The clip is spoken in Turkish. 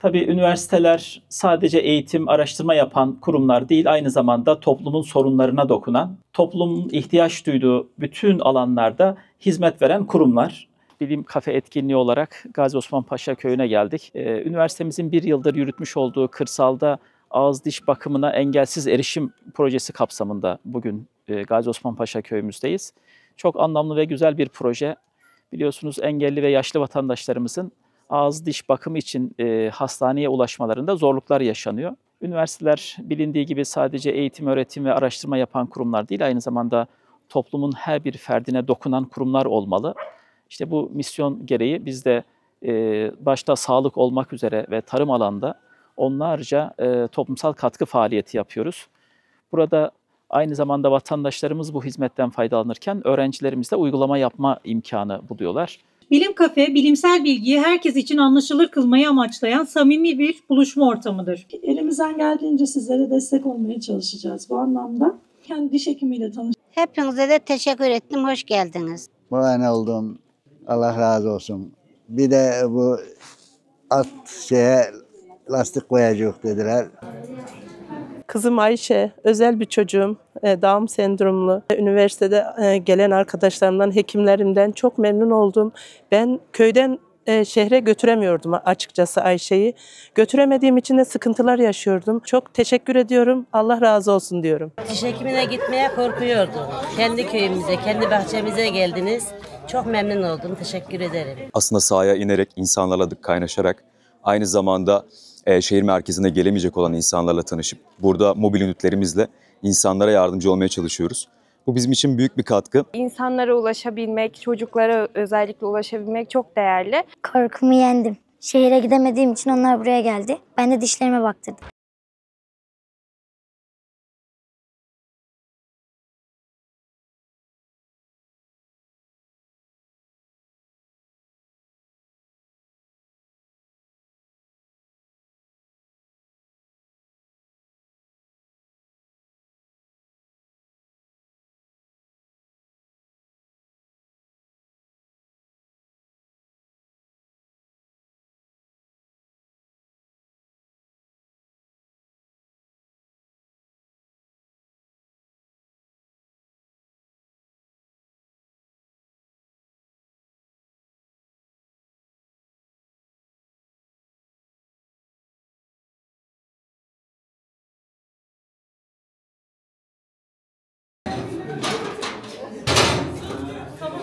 Tabii üniversiteler sadece eğitim, araştırma yapan kurumlar değil, aynı zamanda toplumun sorunlarına dokunan, toplumun ihtiyaç duyduğu bütün alanlarda hizmet veren kurumlar. Bilim Kafe etkinliği olarak Gazi Osman Paşa Köyü'ne geldik. Üniversitemizin bir yıldır yürütmüş olduğu kırsalda ağız diş bakımına engelsiz erişim projesi kapsamında bugün Gazi Osman Paşa Köyümüzdeyiz. Çok anlamlı ve güzel bir proje. Biliyorsunuz engelli ve yaşlı vatandaşlarımızın ağız diş bakımı için hastaneye ulaşmalarında zorluklar yaşanıyor. Üniversiteler bilindiği gibi sadece eğitim, öğretim ve araştırma yapan kurumlar değil, aynı zamanda toplumun her bir ferdine dokunan kurumlar olmalı. İşte bu misyon gereği biz de başta sağlık olmak üzere ve tarım alanda onlarca toplumsal katkı faaliyeti yapıyoruz. Burada aynı zamanda vatandaşlarımız bu hizmetten faydalanırken öğrencilerimiz de uygulama yapma imkanı buluyorlar. Bilim Kafe, bilimsel bilgiyi herkes için anlaşılır kılmayı amaçlayan samimi bir buluşma ortamıdır. Elimizden geldiğince sizlere destek olmaya çalışacağız bu anlamda. Kendi diş hekimiyle tanıştık. Hepinize de teşekkür ettim, hoş geldiniz. Muayene oldum, Allah razı olsun. Bir de bu alt lastik koyacak dediler. Kızım Ayşe, özel bir çocuğum, Down sendromlu. Üniversitede gelen arkadaşlarımdan, hekimlerimden çok memnun oldum. Ben köyden şehre götüremiyordum açıkçası Ayşe'yi. Götüremediğim için de sıkıntılar yaşıyordum. Çok teşekkür ediyorum, Allah razı olsun diyorum. Diş hekimine gitmeye korkuyordum. Kendi köyümüze, kendi bahçemize geldiniz. Çok memnun oldum, teşekkür ederim. Aslında sahaya inerek, insanlarla kaynaşarak, aynı zamanda şehir merkezine gelemeyecek olan insanlarla tanışıp burada mobil ünitlerimizle insanlara yardımcı olmaya çalışıyoruz. Bu bizim için büyük bir katkı. İnsanlara ulaşabilmek, çocuklara özellikle ulaşabilmek çok değerli. Korkumu yendim. Şehire gidemediğim için onlar buraya geldi. Ben de dişlerime baktırdım. Tamam.